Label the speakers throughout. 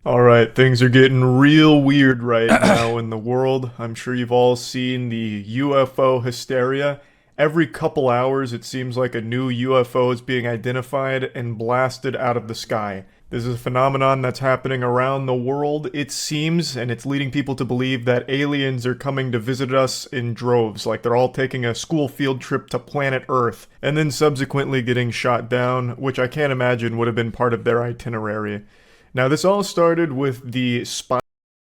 Speaker 1: All right, things are getting real weird right now in the world. I'm sure you've all seen the UFO hysteria. Every couple hours, it seems like a new UFO is being identified and blasted out of the sky. This is a phenomenon that's happening around the world, it seems, and it's leading people to believe that aliens are coming to visit us in droves, like they're all taking a school field trip to planet Earth, and then subsequently getting shot down, which I can't imagine would have been part of their itinerary. Now, this all started with the spy.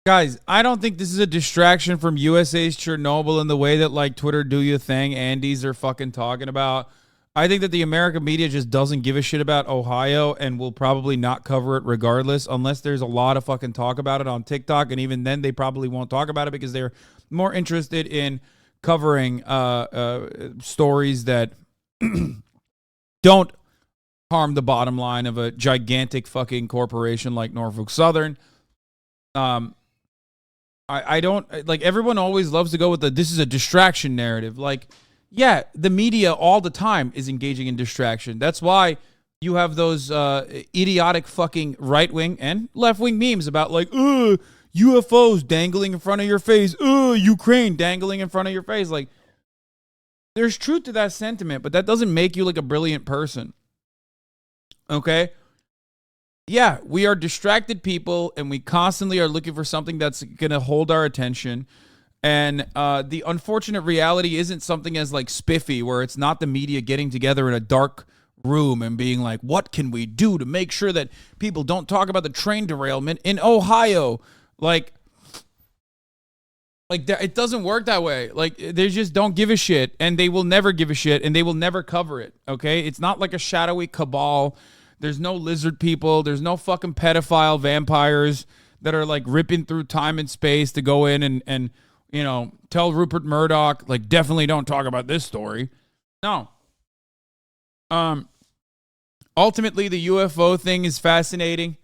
Speaker 2: Guys, I don't think this is a distraction from USA's Chernobyl in the way that like Twitter do your thing, Andes are fucking talking about. I think that the American media just doesn't give a shit about Ohio and will probably not cover it regardless unless there's a lot of fucking talk about it on TikTok. And even then, they probably won't talk about it because they're more interested in covering stories that don't harm the bottom line of a gigantic fucking corporation like Norfolk Southern. I don't like, everyone always loves to go with this is a distraction narrative. Like, yeah, the media all the time is engaging in distraction. That's why you have those idiotic fucking right wing and left wing memes about like, UFOs dangling in front of your face, Ukraine dangling in front of your face. Like, there's truth to that sentiment, but that doesn't make you like a brilliant person. Okay? Yeah, we are distracted people and we constantly are looking for something that's going to hold our attention. And the unfortunate reality isn't something as like spiffy where it's not the media getting together in a dark room and being like, what can we do to make sure that people don't talk about the train derailment in Ohio? Like it doesn't work that way. Like, they just don't give a shit, and they will never give a shit, and they will never cover it. Okay, it's not like a shadowy cabal. There's no lizard people. There's no fucking pedophile vampires that are like ripping through time and space to go in and you know, tell Rupert Murdoch like, definitely don't talk about this story. No. Ultimately, the UFO thing is fascinating.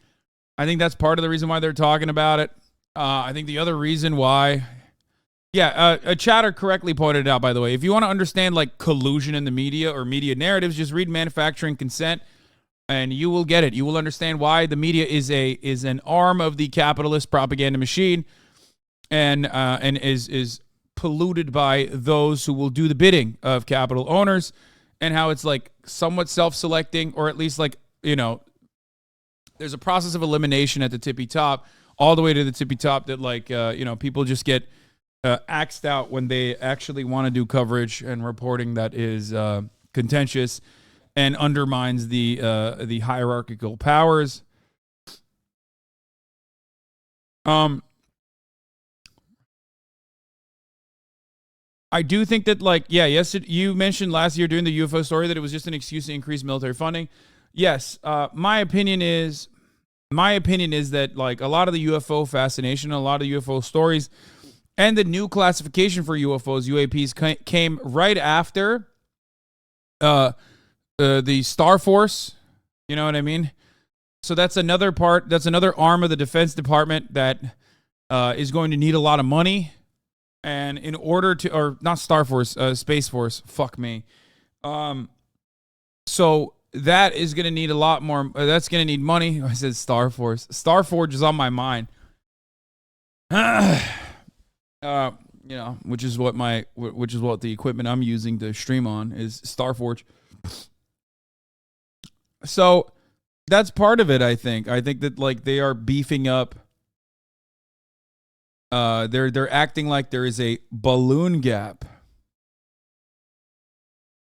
Speaker 2: I think that's part of the reason why they're talking about it. I think the other reason why. Yeah, a chatter correctly pointed out, by the way, if you want to understand like collusion in the media or media narratives, just read Manufacturing Consent and you will get it. You will understand why the media is an arm of the capitalist propaganda machine and is polluted by those who will do the bidding of capital owners, and how it's like somewhat self-selecting, or at least like, you know, there's a process of elimination at the tippy top, all the way to the tippy top that like, you know, people just get axed out when they actually want to do coverage and reporting that is contentious and undermines the hierarchical powers. I do think that, like, yeah, yes, you mentioned last year during the UFO story that it was just an excuse to increase military funding. Yes, my opinion is that like a lot of the UFO fascination, a lot of UFO stories, and the new classification for UFOs, UAPs, came right after the Star Force. You know what I mean? So that's another part. That's another arm of the Defense Department that is going to need a lot of money. And in order to, or not Star Force, Space Force. Fuck me. So that is going to need a lot more. That's going to need money. I said Star Force. Star Forge is on my mind. You know, which is what the equipment I'm using to stream on is Starforge. So that's part of it. I think that like they are beefing up. They're acting like there is a balloon gap.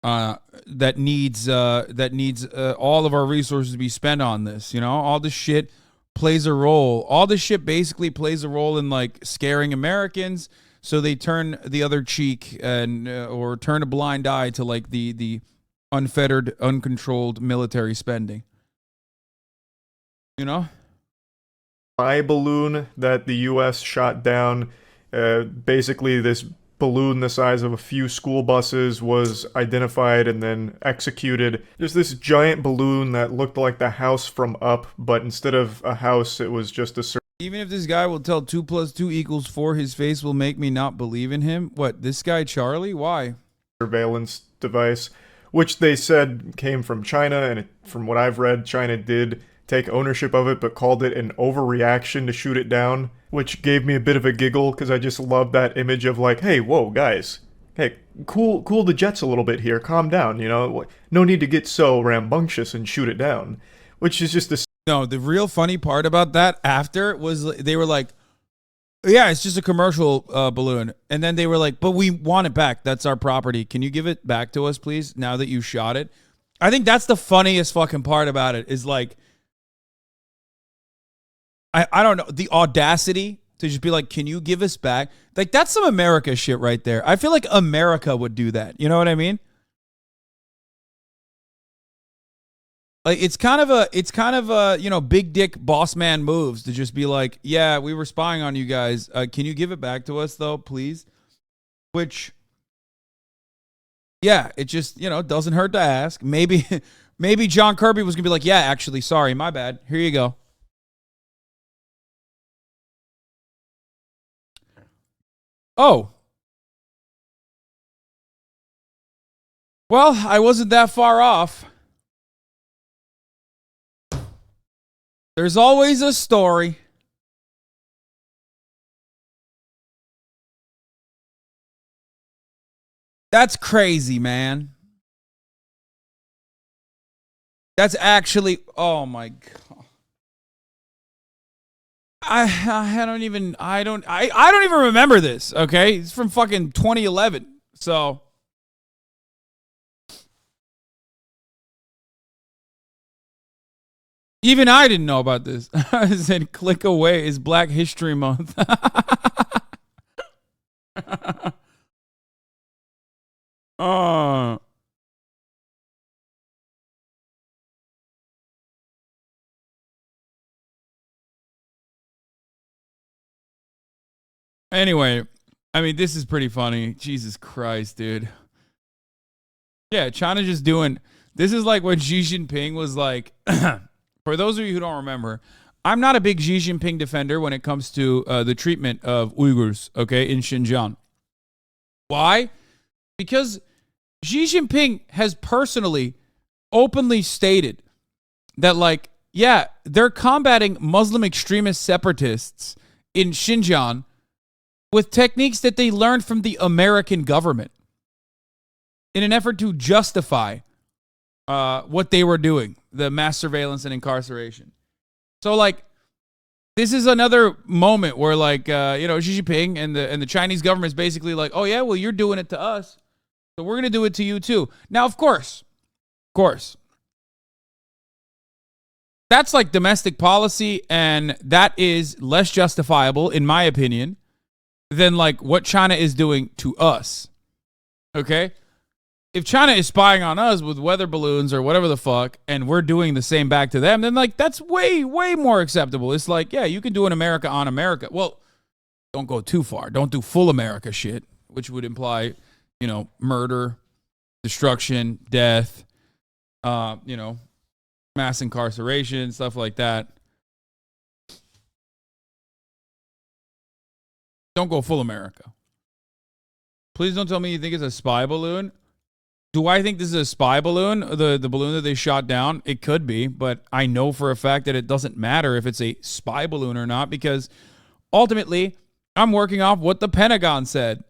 Speaker 2: That needs all of our resources to be spent on this. You know, all this shit plays a role. All this shit basically plays a role in like scaring Americans, so they turn the other cheek and or turn a blind eye to like the unfettered, uncontrolled military spending. You know,
Speaker 1: Spy balloon that the U.S. shot down. Basically, this balloon the size of a few school buses was identified and then executed. There's this giant balloon that looked like the house from Up, but instead of a house, it was just a.
Speaker 2: Even if this guy will tell 2 + 2 = 4, his face will make me not believe in him. What, this guy Charlie? Why?
Speaker 1: Surveillance device, which they said came from China, and from what I've read, China did take ownership of it, but called it an overreaction to shoot it down, which gave me a bit of a giggle because I just love that image of like, hey, whoa, guys. Hey, cool the jets a little bit here. Calm down, you know? No need to get so rambunctious and shoot it down. Which is just a...
Speaker 2: No, the real funny part about that after was they were like, yeah, it's just a commercial balloon. And then they were like, but we want it back. That's our property. Can you give it back to us, please, now that you shot it? I think that's the funniest fucking part about it is like, I don't know, the audacity to just be like, can you give us back? Like, that's some America shit right there. I feel like America would do that. You know what I mean? Like, it's kind of a, you know, big dick boss man moves to just be like, yeah, we were spying on you guys. Can you give it back to us though, please? Which, yeah, it just, you know, doesn't hurt to ask. Maybe John Kirby was gonna be like, yeah, actually, sorry, my bad. Here you go. Oh. Well, I wasn't that far off. There's always a story. That's crazy, man. That's actually, oh my God. I don't even remember this, okay? It's from fucking 2011. So even I didn't know about this. I said click away is Black History Month. Oh. Anyway, I mean, this is pretty funny. Jesus Christ, dude. Yeah, China just doing. This is like when Xi Jinping was like, for those of you who don't remember, I'm not a big Xi Jinping defender when it comes to the treatment of Uyghurs, okay, in Xinjiang. Why? Because Xi Jinping has personally, openly stated that, like, yeah, they're combating Muslim extremist separatists in Xinjiang with techniques that they learned from the American government in an effort to justify what they were doing, the mass surveillance and incarceration. So, like, this is another moment where, like, you know, Xi Jinping and the Chinese government is basically like, oh, yeah, well, you're doing it to us, so we're going to do it to you, too. Now, of course, that's like domestic policy, and that is less justifiable, in my opinion, than like what China is doing to us. Okay? If China is spying on us with weather balloons or whatever the fuck, and we're doing the same back to them, then like that's way, way more acceptable. It's like, yeah, you can do an America on America. Well, don't go too far. Don't do full America shit, which would imply, you know, murder, destruction, death, you know, mass incarceration, stuff like that. Don't go full America. Please don't tell me you think it's a spy balloon. Do I think this is a spy balloon, the balloon that they shot down? It could be, but I know for a fact that it doesn't matter if it's a spy balloon or not, because ultimately, I'm working off what the Pentagon said.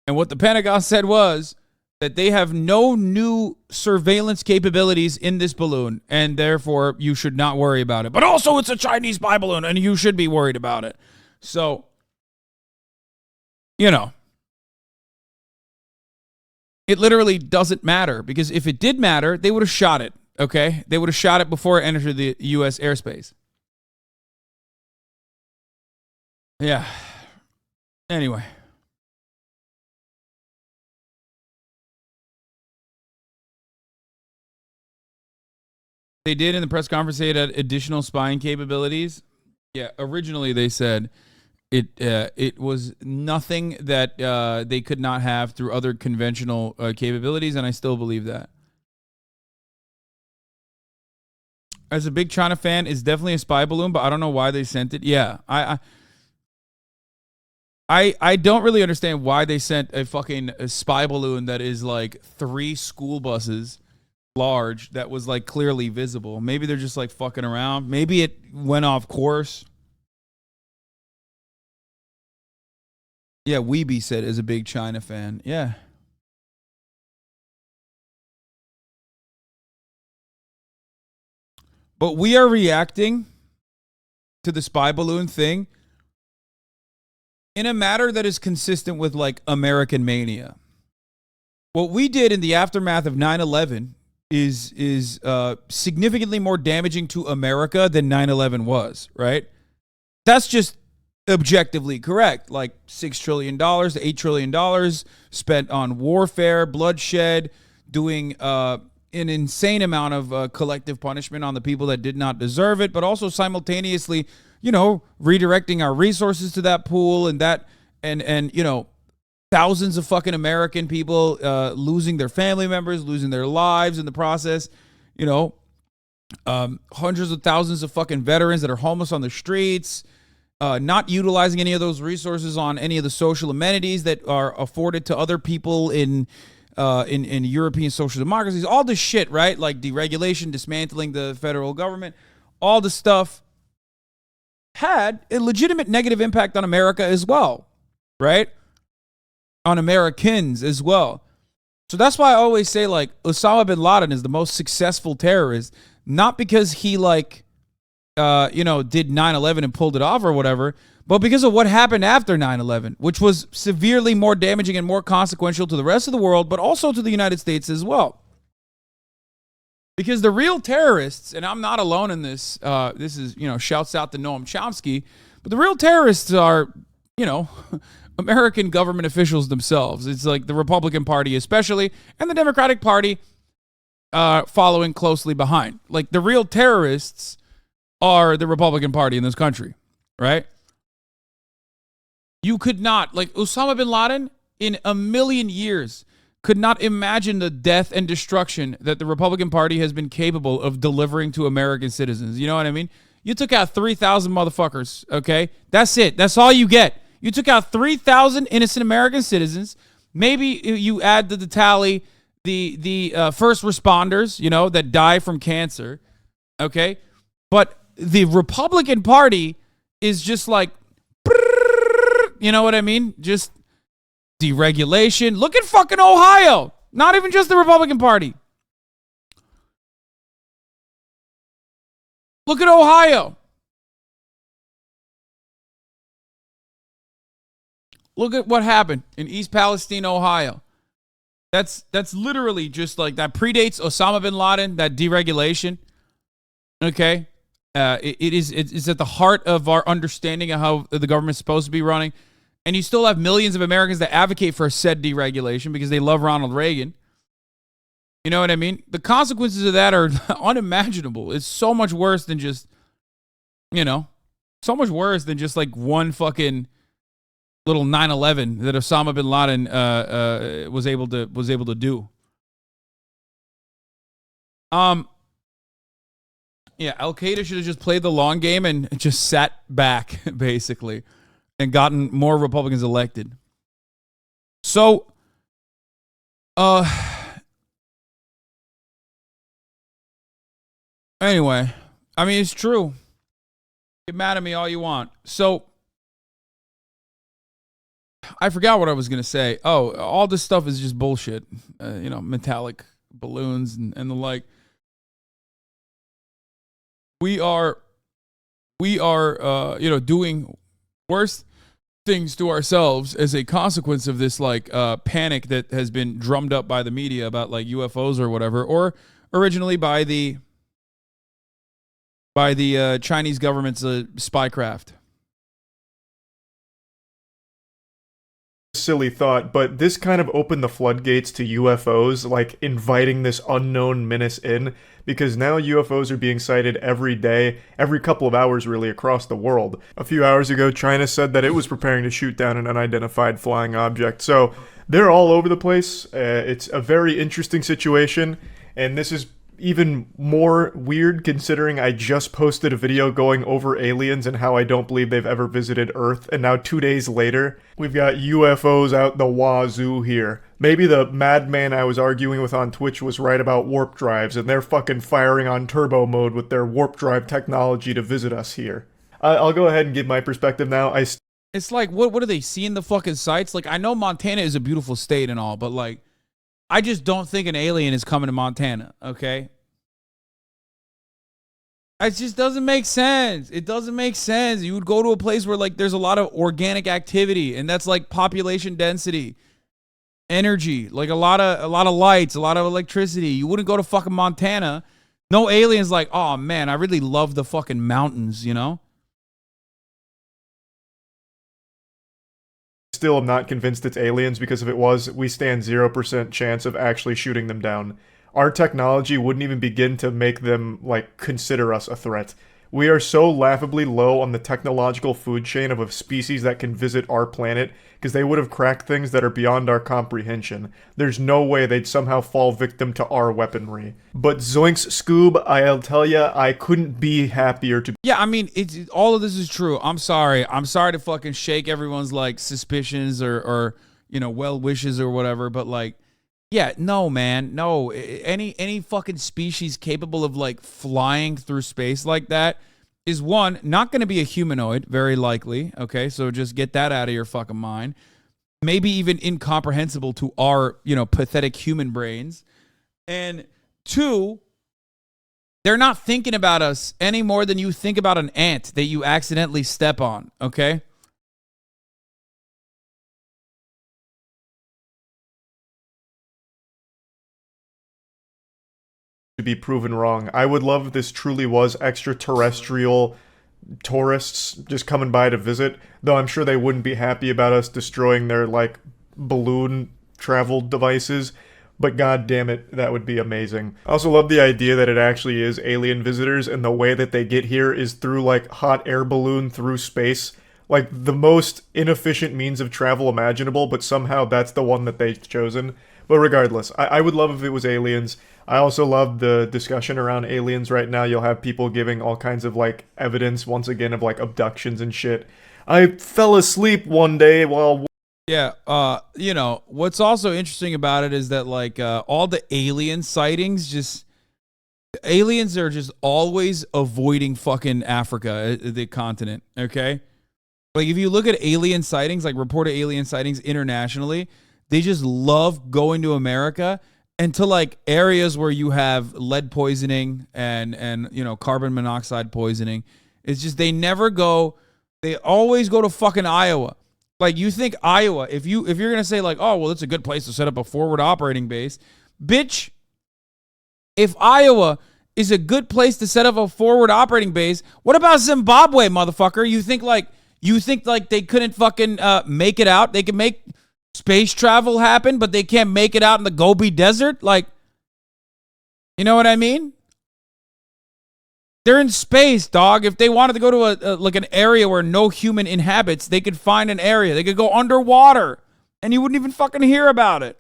Speaker 2: And what the Pentagon said was that they have no new surveillance capabilities in this balloon, and therefore you should not worry about it. But also, it's a Chinese spy balloon, and you should be worried about it. So, you know, it literally doesn't matter, because if it did matter, they would have shot it, okay? They would have shot it before it entered the U.S. airspace. Yeah. Anyway. They did in the press conference, they had additional spying capabilities. Yeah, originally they said it was nothing that they could not have through other conventional capabilities, and I still believe that. As a big China fan, it's definitely a spy balloon, but I don't know why they sent it. Yeah, I don't really understand why they sent a fucking spy balloon that is like 3 school buses large that was like clearly visible. Maybe they're just like fucking around. Maybe it went off course. Yeah, Weeby said is a big China fan. Yeah. But we are reacting to the spy balloon thing in a matter that is consistent with like American mania. What we did in the aftermath of 9/11 is significantly more damaging to America than 9/11 was, right? That's just objectively correct. Like $6 trillion to $8 trillion spent on warfare, bloodshed, doing an insane amount of collective punishment on the people that did not deserve it, but also simultaneously, redirecting our resources to that pool and thousands of fucking American people losing their family members, losing their lives in the process, hundreds of thousands of fucking veterans that are homeless on the streets, not utilizing any of those resources on any of the social amenities that are afforded to other people in European social democracies, all this shit, right? Like deregulation, dismantling the federal government, all the stuff had a legitimate negative impact on America as well, right? On Americans as well. So that's why I always say like Osama bin Laden is the most successful terrorist, not because he did 9/11 and pulled it off or whatever, but because of what happened after 9/11, which was severely more damaging and more consequential to the rest of the world, but also to the United States as well. Because the real terrorists, and I'm not alone in this, this is, shouts out to Noam Chomsky, but the real terrorists are, American government officials themselves. It's like the Republican Party especially, and the Democratic Party following closely behind. Like the real terrorists are the Republican Party in this country, right? You could not, like Osama bin Laden, in a million years, could not imagine the death and destruction that the Republican Party has been capable of delivering to American citizens. You know what I mean? You took out 3,000 motherfuckers, okay? That's it. That's all you get. You took out 3,000 innocent American citizens. Maybe you add to the tally the first responders, that die from cancer, okay? But the Republican Party is just like, you know what I mean? Just deregulation. Look at fucking Ohio. Not even just the Republican Party. Look at Ohio. Look at what happened in East Palestine, Ohio. That's literally just like that predates Osama bin Laden, that deregulation. Okay? It's at the heart of our understanding of how the government's supposed to be running. And you still have millions of Americans that advocate for said deregulation because they love Ronald Reagan. You know what I mean? The consequences of that are unimaginable. It's so much worse than just, so much worse than just like one fucking little 9/11 that Osama bin Laden was able to do. Yeah, Al Qaeda should have just played the long game and just sat back, basically, and gotten more Republicans elected. So, anyway, I mean, it's true. Get mad at me all you want. So, I forgot what I was going to say. Oh, all this stuff is just bullshit. Metallic balloons and the like. We are doing worse things to ourselves as a consequence of this panic that has been drummed up by the media about like UFOs or whatever, or originally by the Chinese government's spycraft.
Speaker 1: Silly thought, but this kind of opened the floodgates to UFOs, like inviting this unknown menace in, because now UFOs are being sighted every day, every couple of hours really, across the world. A few hours ago, China said that it was preparing to shoot down an unidentified flying object, so they're all over the place. It's a very interesting situation, and this is even more weird considering I just posted a video going over aliens and how I don't believe they've ever visited Earth, and now 2 days later, we've got UFOs out the wazoo here. Maybe the madman I was arguing with on Twitch was right about warp drives, and they're fucking firing on turbo mode with their warp drive technology to visit us here. I'll go ahead and give my perspective now.
Speaker 2: It's like, what do they see in the fucking sights? Like, I know Montana is a beautiful state and all, but like, I just don't think an alien is coming to Montana, okay? It just doesn't make sense. It doesn't make sense. You would go to a place where like there's a lot of organic activity, and that's like population density, energy, like a lot of lights, a lot of electricity. You wouldn't go to fucking Montana. No aliens like, oh man, I really love the fucking mountains, you know?
Speaker 1: Still am not convinced it's aliens, because if it was, we stand 0% chance of actually shooting them down. Our technology wouldn't even begin to make them, like, consider us a threat. We are so laughably low on the technological food chain of a species that can visit our planet, because they would have cracked things that are beyond our comprehension. There's no way they'd somehow fall victim to our weaponry. But zoinks, Scoob, I'll tell ya, I couldn't be happier to...
Speaker 2: Yeah, I mean, all of this is true. I'm sorry to fucking shake everyone's, like, suspicions or you know, well wishes or whatever, but, like, yeah, no, man, no. Any fucking species capable of like flying through space like that is, one, not going to be a humanoid, very likely. Okay, so just get that out of your fucking mind. Maybe even incomprehensible to our, you know, pathetic human brains. And two, they're not thinking about us any more than you think about an ant that you accidentally step on. Okay.
Speaker 1: be proven wrong. I would love if this truly was extraterrestrial tourists just coming by to visit, though I'm sure they wouldn't be happy about us destroying their, like, balloon travel devices. But god damn it, that would be amazing. I also love the idea that it actually is alien visitors, and the way that they get here is through, like, hot air balloon through space. Like, the most inefficient means of travel imaginable, but somehow that's the one that they've chosen. But regardless, I would love if it was aliens. I also love the discussion around aliens right now. You'll have people giving all kinds of, like, evidence, once again, of, like, abductions and shit. I fell asleep one day while...
Speaker 2: Yeah, you know, what's also interesting about it is that, like, all the alien sightings just... Aliens are just always avoiding fucking Africa, the continent, okay? Like, if you look at alien sightings, like reported alien sightings internationally, they just love going to America and to, like, areas where you have lead poisoning and you know, carbon monoxide poisoning. It's just they never go, they always go to fucking Iowa. Like, you think Iowa, if you're going to say, like, oh, well, it's a good place to set up a forward operating base. Bitch, if Iowa is a good place to set up a forward operating base, what about Zimbabwe, motherfucker? You think they couldn't fucking make it out? They can make space travel happen, but they can't make it out in the Gobi Desert? Like, you know what I mean? They're in space, dog. If they wanted to go to like an area where no human inhabits, they could find an area. They could go underwater, and you wouldn't even fucking hear about it.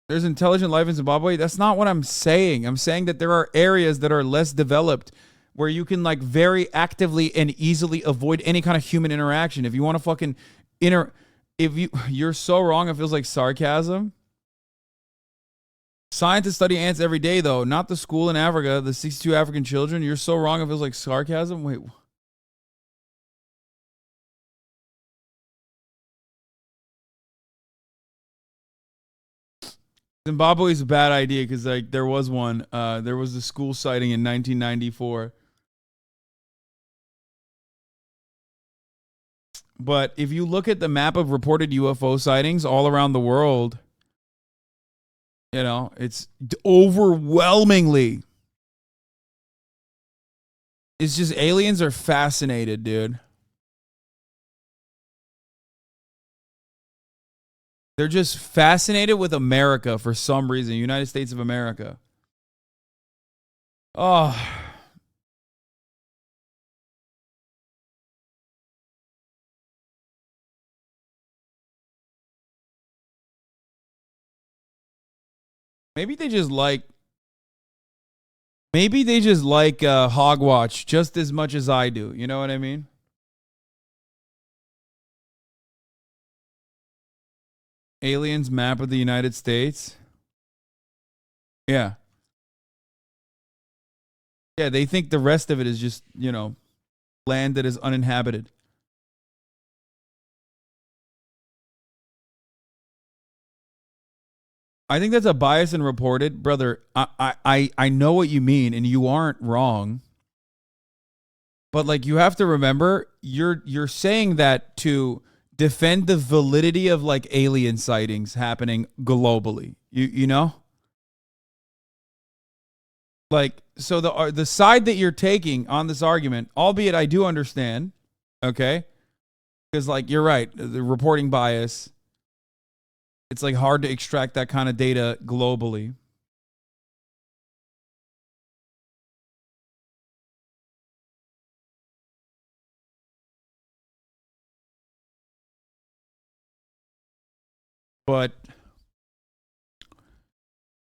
Speaker 2: There's intelligent life in Zimbabwe. That's not what I'm saying. I'm saying that there are areas that are less developed where you can, like, very actively and easily avoid any kind of human interaction. If you want to fucking you're so wrong, it feels like sarcasm. Scientists study ants every day, though, not the school in Africa, the 62 African children. You're so wrong, it feels like sarcasm. Wait. Zimbabwe is a bad idea because, like, there was a school sighting in 1994. But if you look at the map of reported UFO sightings all around the world, you know, it's overwhelmingly, it's just aliens are fascinated, dude. They're just fascinated with America for some reason, United States of America. Oh, Maybe they just like. Maybe they just like Hogwatch just as much as I do. You know what I mean? Aliens map of the United States. Yeah. Yeah, they think the rest of it is just, land that is uninhabited. I think that's a bias and reported, brother. I know what you mean, and you aren't wrong. But like, you have to remember, you're saying that to defend the validity of like alien sightings happening globally. You know, like, so the side that you're taking on this argument, albeit I do understand, okay, because like you're right, the reporting bias. It's like hard to extract that kind of data globally. But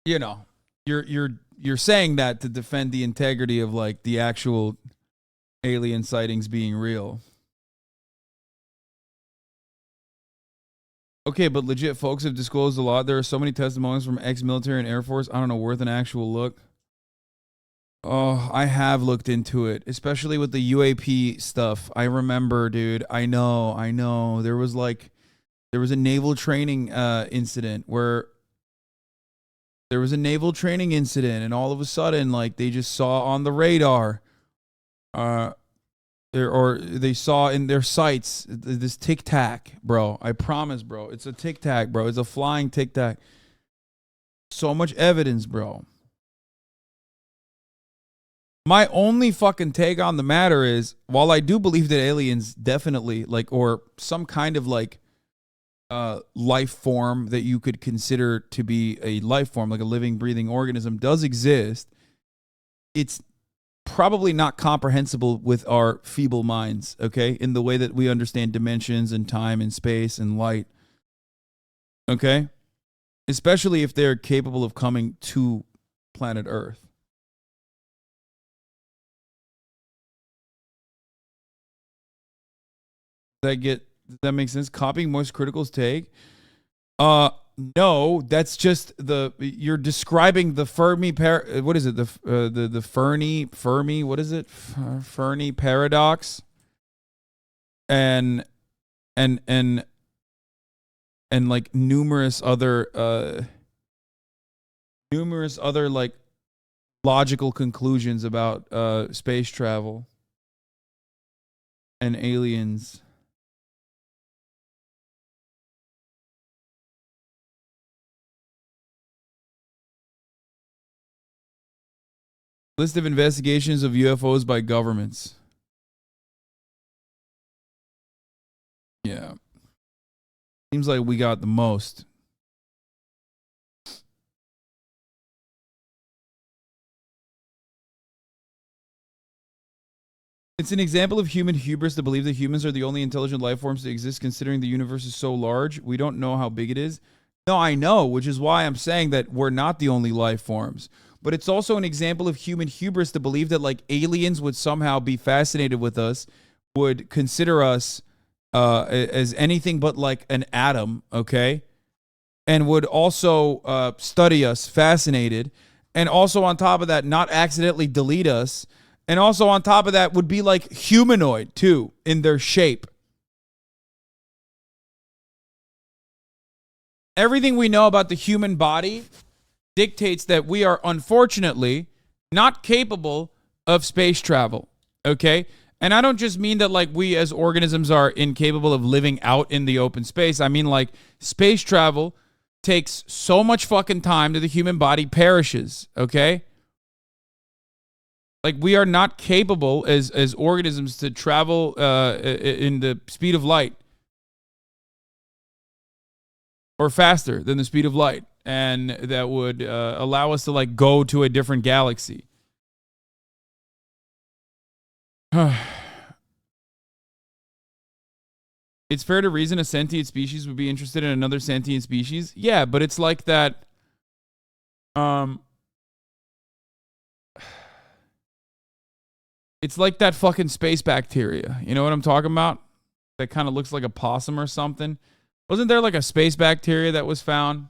Speaker 2: you know, you're saying that to defend the integrity of like the actual alien sightings being real. Okay, but legit folks have disclosed a lot. There are so many testimonies from ex-military and Air Force. I don't know, worth an actual look. Oh, I have looked into it, especially with the UAP stuff. I remember, dude. I know. There was a naval training incident where and all of a sudden, like, they just saw on the radar, or they saw in their sights this tic tac, bro. I promise, bro. It's a tic tac, bro. It's a flying tic tac. So much evidence, bro. My only fucking take on the matter is, while I do believe that aliens definitely, like, or some kind of like life form that you could consider to be a life form, like a living, breathing organism, does exist, it's probably not comprehensible with our feeble minds, okay? In the way that we understand dimensions and time and space and light, okay? Especially if they're capable of coming to planet Earth. Does that make sense? Copying Moist Critical's take? No, that's just you're describing the Fermi what is it? The Fermi, what is it? Fermi paradox. And like numerous other like logical conclusions about space travel and aliens. List of investigations of UFOs by governments. Yeah. Seems like we got the most. It's an example of human hubris to believe that humans are the only intelligent life forms to exist, considering the universe is so large. We don't know how big it is. No, I know, which is why I'm saying that we're not the only life forms. But it's also an example of human hubris to believe that like aliens would somehow be fascinated with us, would consider us as anything but like an atom, okay? And would also study us, fascinated. And also on top of that, not accidentally delete us. And also on top of that would be like humanoid too in their shape. Everything we know about the human body dictates that we are unfortunately not capable of space travel, okay? And I don't just mean that like we as organisms are incapable of living out in the open space. I mean like space travel takes so much fucking time that the human body perishes, okay? Like we are not capable as organisms to travel in the speed of light or faster than the speed of light. And that would allow us to like go to a different galaxy. It's fair to reason a sentient species would be interested in another sentient species. Yeah, but it's like that. Um, it's like that fucking space bacteria. You know what I'm talking about? That kind of looks like a possum or something. Wasn't there like a space bacteria that was found?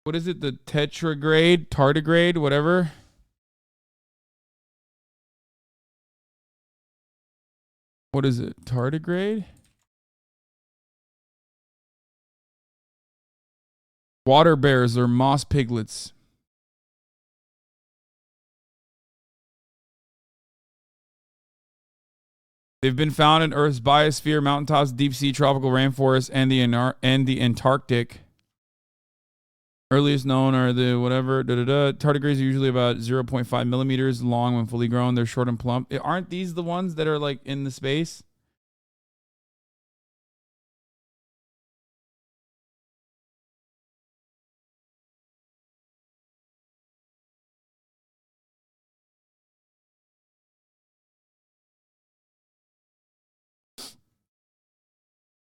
Speaker 2: What is it? The tardigrade, whatever. What is it? Tardigrade? Water bears or moss piglets. They've been found in Earth's biosphere, mountaintops, deep sea, tropical rainforests, and the Antarctic. Earliest known are the whatever. Tardigrades are usually about 0.5 millimeters long when fully grown. They're short and plump. Aren't these the ones that are like in the space?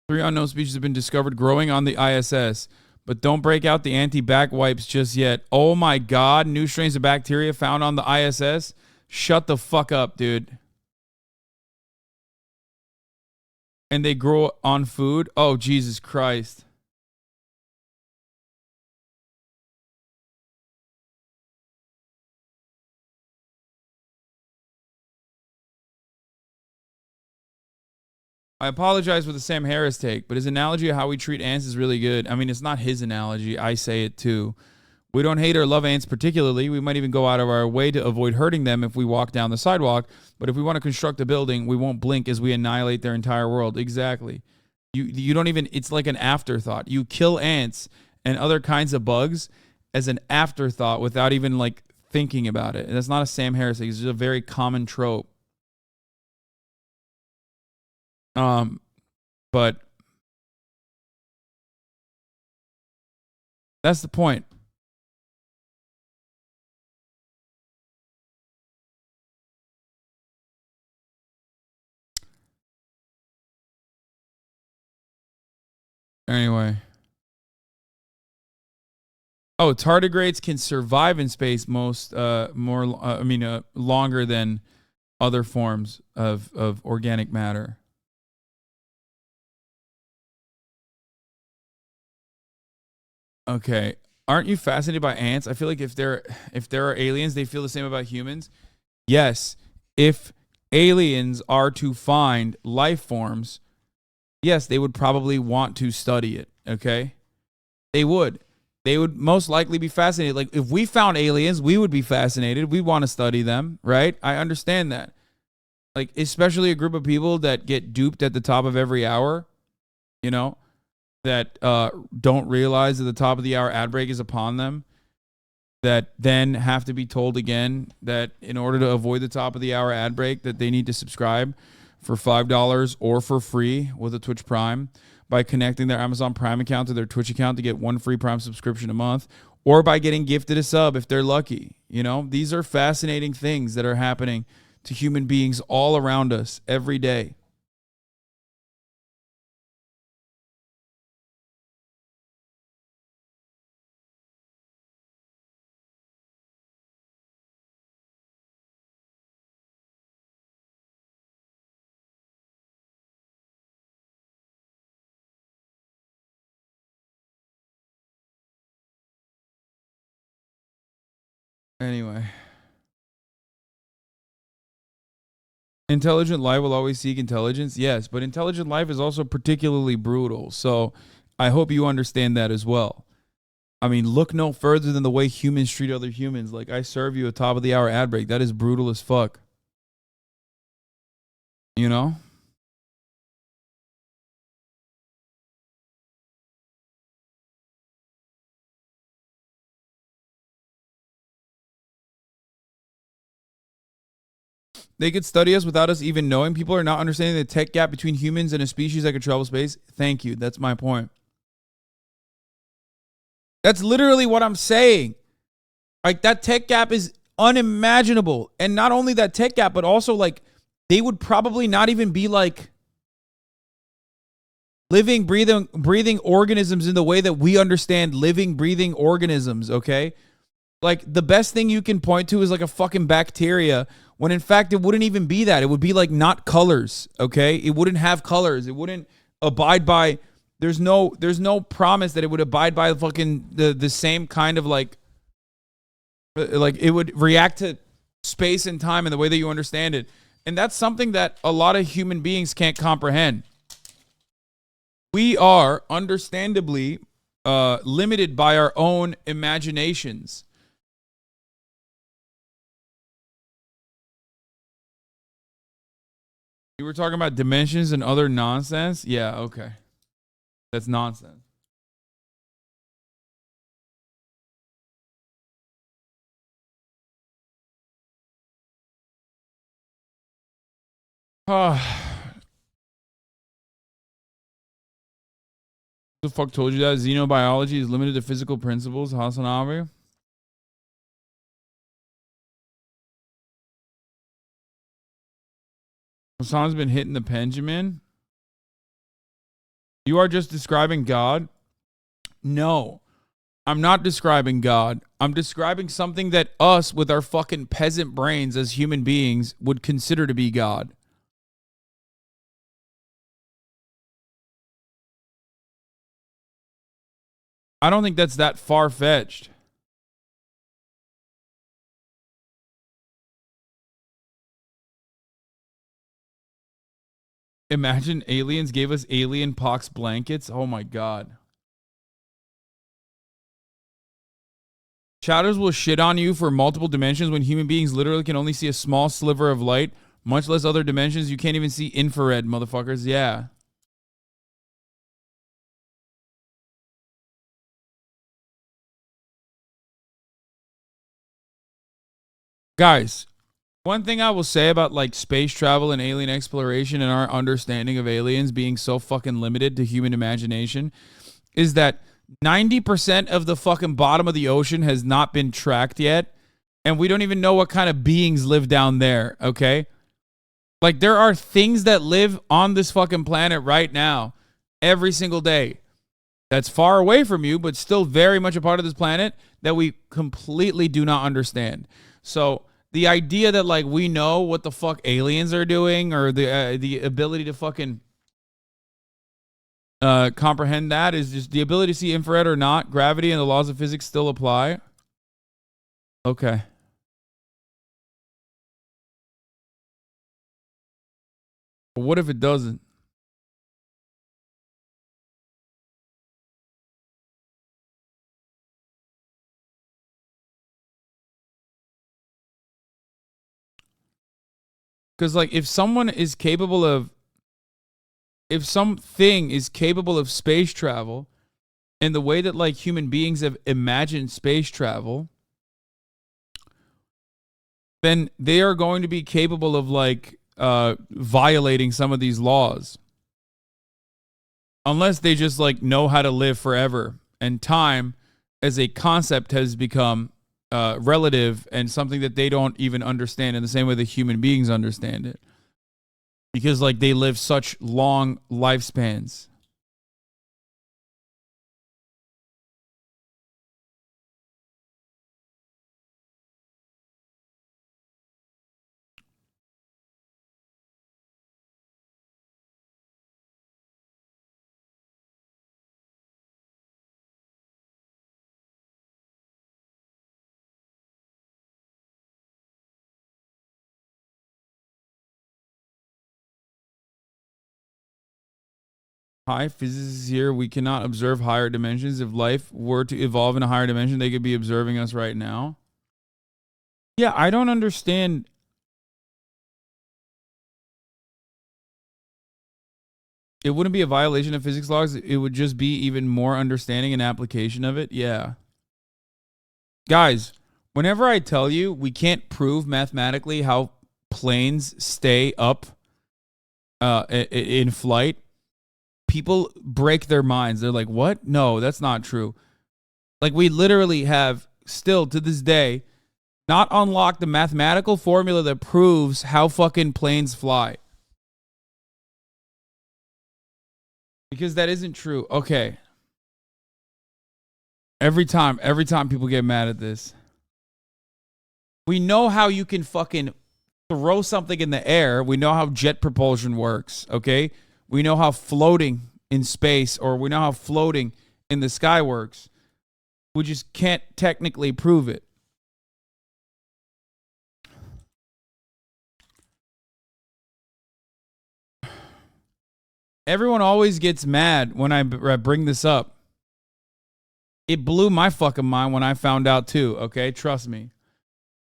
Speaker 2: Three unknown species have been discovered growing on the ISS, but don't break out the anti-back wipes just yet. Oh my God, new strains of bacteria found on the ISS? Shut the fuck up, dude. And they grow on food? Oh, Jesus Christ. I apologize for the Sam Harris take, but his analogy of how we treat ants is really good. I mean, it's not his analogy. I say it too. We don't hate or love ants particularly. We might even go out of our way to avoid hurting them if we walk down the sidewalk. But if we want to construct a building, we won't blink as we annihilate their entire world. Exactly. You don't even, it's like an afterthought. You kill ants and other kinds of bugs as an afterthought without even like thinking about it. And that's not a Sam Harris thing. It's just a very common trope. But that's the point. Anyway. Oh, tardigrades can survive in space longer than other forms of organic matter. Okay. Aren't you fascinated by ants? I feel like if there are aliens, they feel the same about humans. Yes. If aliens are to find life forms, yes, they would probably want to study it, okay? They would. They would most likely be fascinated. Like if we found aliens, we would be fascinated. We want to study them, right? I understand that. Like especially a group of people that get duped at the top of every hour, you know? That don't realize that the top of the hour ad break is upon them, that then have to be told again that in order to avoid the top of the hour ad break that they need to subscribe for $5 or for free with a Twitch Prime by connecting their Amazon Prime account to their Twitch account to get one free Prime subscription a month, or by getting gifted a sub if they're lucky. You know, these are fascinating things that are happening to human beings all around us every day. Anyway. Intelligent life will always seek intelligence. Yes, but intelligent life is also particularly brutal. So I hope you understand that as well. I mean, look no further than the way humans treat other humans. Like I serve you a top of the hour ad break. That is brutal as fuck. You know? They could study us without us even knowing. People are not understanding the tech gap between humans and a species that could travel space. Thank you. That's my point. That's literally what I'm saying. Like that tech gap is unimaginable. And not only that tech gap, but also like they would probably not even be like living, breathing organisms in the way that we understand living, breathing organisms, okay? Like, the best thing you can point to is like a fucking bacteria, when in fact it wouldn't even be that. It would be like not colors, okay? It wouldn't have colors. It wouldn't abide by, there's no promise that it would abide by fucking the same kind of like it would react to space and time in the way that you understand it. And that's something that a lot of human beings can't comprehend. We are understandably limited by our own imaginations. You were talking about dimensions and other nonsense? Yeah, okay. That's nonsense. Who the fuck told you that? Xenobiology is limited to physical principles, Hasanabi? Hassan's been hitting the Benjamin. You are just describing God? No, I'm not describing God. I'm describing something that us, with our fucking peasant brains as human beings, would consider to be God. I don't think that's that far-fetched. Imagine aliens gave us alien pox blankets. Oh my God. Shadows will shit on you for multiple dimensions when human beings literally can only see a small sliver of light, much less other dimensions. You can't even see infrared, motherfuckers. Yeah. Guys, one thing I will say about like space travel and alien exploration and our understanding of aliens being so fucking limited to human imagination is that 90% of the fucking bottom of the ocean has not been tracked yet. And we don't even know what kind of beings live down there, okay? Like, there are things that live on this fucking planet right now, every single day, that's far away from you, but still very much a part of this planet that we completely do not understand. So the idea that like we know what the fuck aliens are doing, or the ability to fucking comprehend that, is just the ability to see infrared or not. Gravity and the laws of physics still apply. Okay. But what if it doesn't? Because like if something is capable of space travel, and the way that like human beings have imagined space travel, then they are going to be capable of like violating some of these laws, unless they just like know how to live forever, and time as a concept has become relative and something that they don't even understand in the same way that human beings understand it, because like they live such long lifespans. Hi, physicists here. We cannot observe higher dimensions. If life were to evolve in a higher dimension, they could be observing us right now. Yeah, I don't understand. It wouldn't be a violation of physics laws. It would just be even more understanding and application of it. Yeah. Guys, whenever I tell you we can't prove mathematically how planes stay up in flight, people break their minds. They're like, what? No, that's not true. Like, we literally have still to this day not unlocked the mathematical formula that proves how fucking planes fly. Because that isn't true. Okay. Every time people get mad at this. We know how you can fucking throw something in the air. We know how jet propulsion works, okay? We know how floating in space, or we know how floating in the sky works. We just can't technically prove it. Everyone always gets mad when I bring this up. It blew my fucking mind when I found out too, okay? Trust me.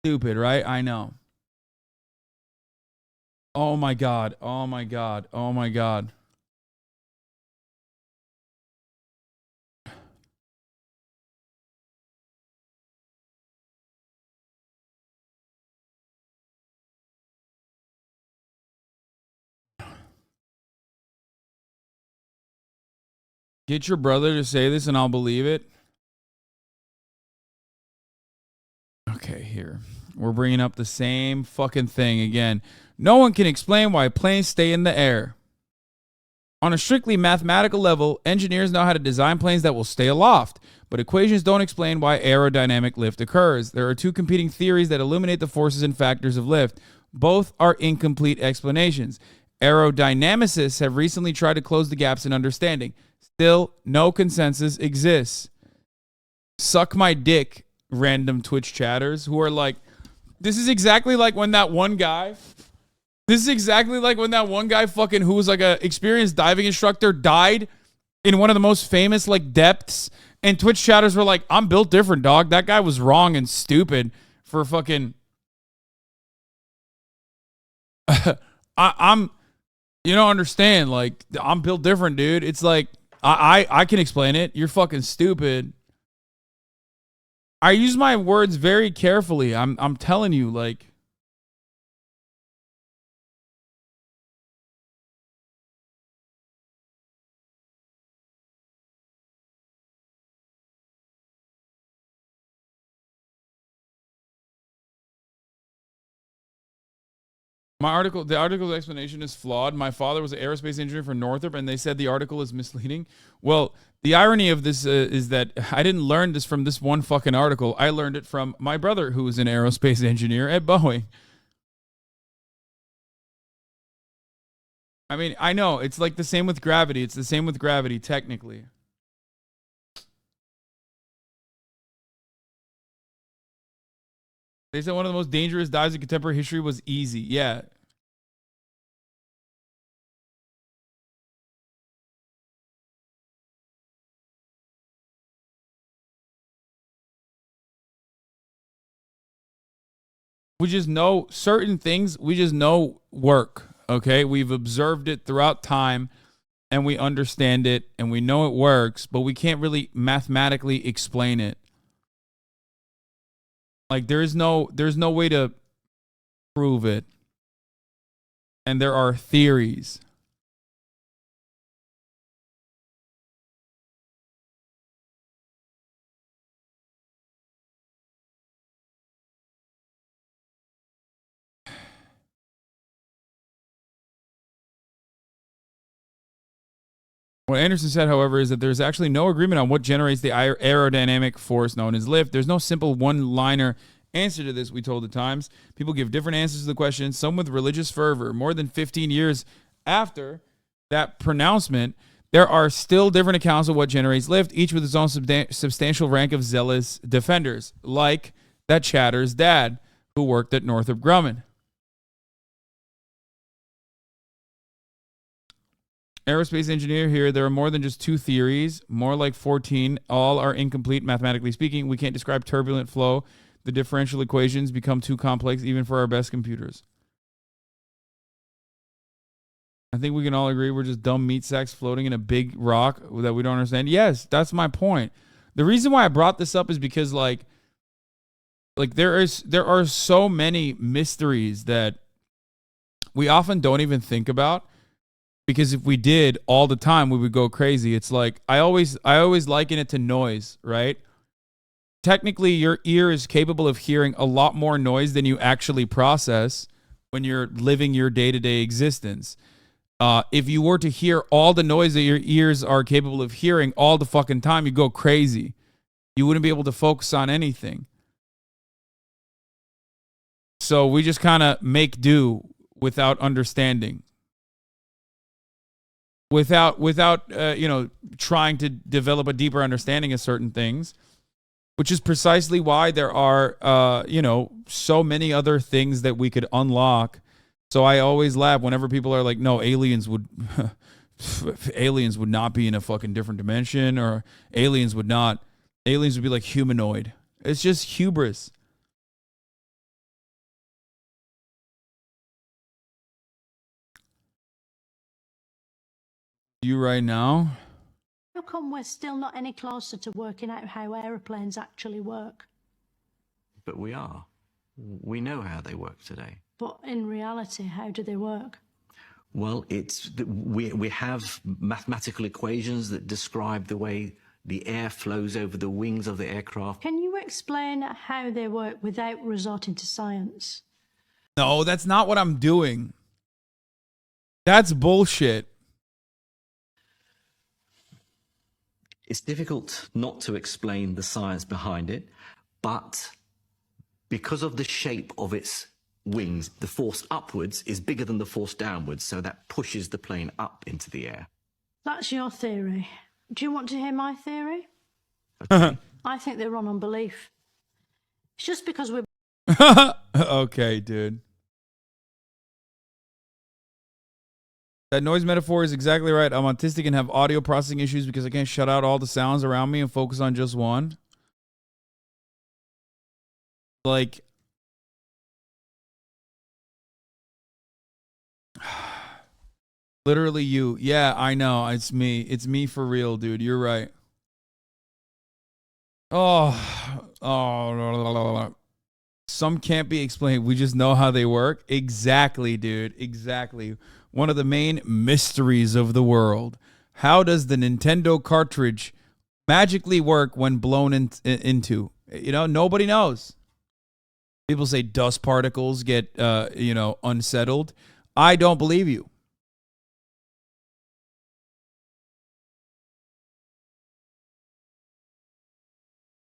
Speaker 2: Stupid, right? I know. Oh my God. Oh my God. Oh my God. Get your brother to say this and I'll believe it. Okay, here. We're bringing up the same fucking thing again. No one can explain why planes stay in the air. On a strictly mathematical level, engineers know how to design planes that will stay aloft, but equations don't explain why aerodynamic lift occurs. There are two competing theories that illuminate the forces and factors of lift. Both are incomplete explanations. Aerodynamicists have recently tried to close the gaps in understanding. Still, no consensus exists. Suck my dick, random Twitch chatters who are like, this is exactly like when that one guy fucking who was like a experienced diving instructor died in one of the most famous like depths, and Twitch chatters were like, I'm built different, dog. That guy was wrong and stupid for fucking I'm you don't understand, like I'm built different, dude. It's like I can explain it. You're fucking stupid. I use my words very carefully. I'm telling you, like, the article's explanation is flawed. My father was an aerospace engineer for Northrop, and they said the article is misleading. Well, the irony of this is that I didn't learn this from this one fucking article. I learned it from my brother, who was an aerospace engineer at Boeing. I mean, I know it's like the same with gravity. It's the same with gravity, technically. They said one of the most dangerous dives in contemporary history was easy. Yeah. We just know certain things, we just know work. Okay. We've observed it throughout time and we understand it and we know it works, but we can't really mathematically explain it. Like there's no way to prove it. And there are theories. What Anderson said, however, is that there's actually no agreement on what generates the aerodynamic force known as lift. There's no simple one-liner answer to this, we told the Times. People give different answers to the question, some with religious fervor. More than 15 years after that pronouncement, there are still different accounts of what generates lift, each with its own substantial rank of zealous defenders, like that chatter's dad, who worked at Northrop Grumman. Aerospace engineer here, there are more than just two theories, more like 14. All are incomplete, mathematically speaking. We can't describe turbulent flow. The differential equations become too complex even for our best computers. I think we can all agree we're just dumb meat sacks floating in a big rock that we don't understand. Yes, that's my point. The reason why I brought this up is because like there are so many mysteries that we often don't even think about. Because if we did all the time, we would go crazy. It's like I always liken it to noise, right? Technically, your ear is capable of hearing a lot more noise than you actually process when you're living your day-to-day existence. If you were to hear all the noise that your ears are capable of hearing all the fucking time, you'd go crazy. You wouldn't be able to focus on anything. So we just kind of make do without understanding. Without trying to develop a deeper understanding of certain things, which is precisely why there are, so many other things that we could unlock. So I always laugh whenever people are like, no, aliens would not be in a fucking different dimension, or aliens would be like humanoid. It's just hubris. You right now?
Speaker 3: How come we're still not any closer to working out how aeroplanes actually work?
Speaker 4: But we are. We know how they work today.
Speaker 3: But in reality, how do they work?
Speaker 4: Well, we have mathematical equations that describe the way the air flows over the wings of the aircraft.
Speaker 3: Can you explain how they work without resorting to science?
Speaker 2: No, that's not what I'm doing. That's bullshit.
Speaker 4: It's difficult not to explain the science behind it, but because of the shape of its wings, the force upwards is bigger than the force downwards, so that pushes the plane up into the air.
Speaker 3: That's your theory. Do you want to hear my theory?
Speaker 4: Okay.
Speaker 3: I think they run on belief. It's just because we're...
Speaker 2: Okay, dude. That noise metaphor is exactly right. I'm autistic and have audio processing issues because I can't shut out all the sounds around me and focus on just one. Like, literally you. Yeah, I know. It's me. It's me for real, dude. You're right. Oh. Some can't be explained. We just know how they work. Exactly, dude. Exactly. One of the main mysteries of the world. How does the Nintendo cartridge magically work when blown into? Nobody knows. People say dust particles get, unsettled. I don't believe you.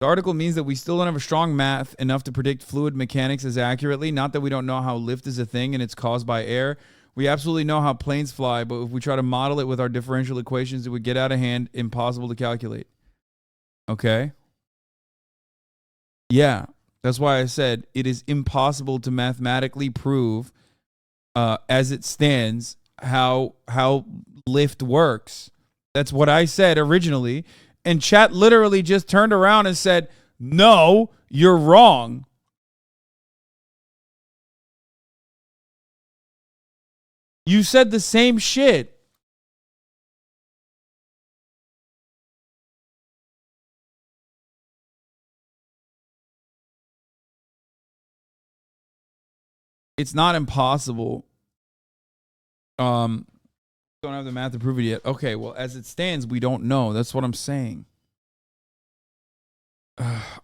Speaker 2: The article means that we still don't have a strong math enough to predict fluid mechanics as accurately. Not that we don't know how lift is a thing and it's caused by air. We absolutely know how planes fly, but if we try to model it with our differential equations, it would get out of hand, impossible to calculate. Okay? Yeah, that's why I said it is impossible to mathematically prove, as it stands, how lift works. That's what I said originally. And chat literally just turned around and said, no, you're wrong. You said the same shit. It's not impossible. Don't have the math to prove it yet. Okay, well, as it stands, we don't know. That's what I'm saying.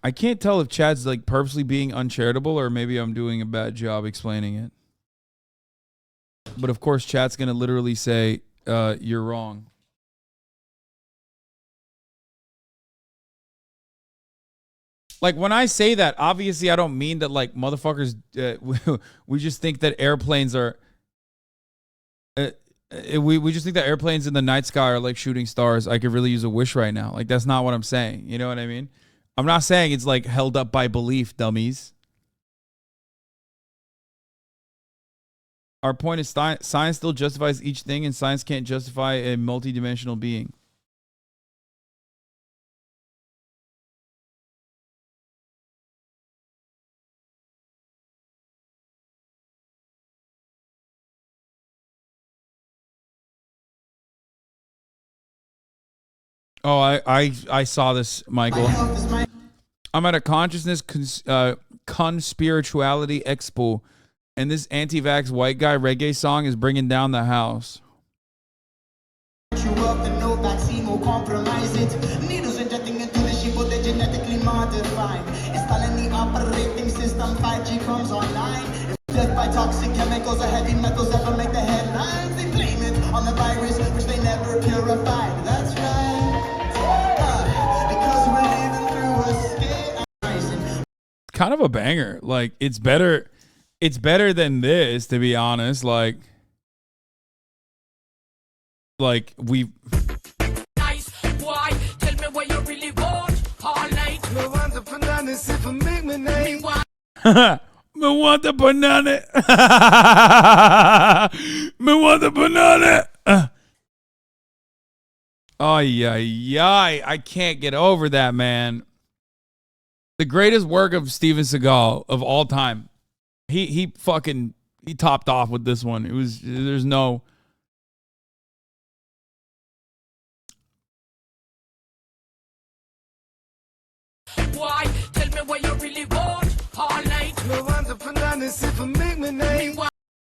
Speaker 2: I can't tell if Chad's like purposely being uncharitable or maybe I'm doing a bad job explaining it. But of course, chat's going to literally say, you're wrong. Like, when I say that, obviously I don't mean that, like, motherfuckers, we just think that airplanes are... we just think that airplanes in the night sky are like shooting stars. I could really use a wish right now. Like, that's not what I'm saying. You know what I mean? I'm not saying it's, like, held up by belief, dummies. Our point is science still justifies each thing, and science can't justify a multidimensional being. Oh, I saw this, Michael. I'm at a consciousness conspirituality expo, and this anti-vax white guy reggae song is bringing down the house.
Speaker 5: No vaccine will compromise it. Needles injecting into the sheep, but they're genetically modified. Installing the operating system, 5G comes online. Death by toxic chemicals or heavy metals ever make the headlines. They blame it on the virus, which they never purified. That's right. Because we're living through a state of rising.
Speaker 2: Kind of a banger. Like, it's better than this, to be honest. Like we
Speaker 6: Nice. Why? Tell me what you really want all night.
Speaker 2: me want the banana. Me want the banana. I can't get over that, man. The greatest work of Steven Seagal of all time. He topped off with this one. There's no.
Speaker 6: Why? Tell me what you really want all night.
Speaker 7: Me want the bananas if you make me nice.
Speaker 6: Meanwhile,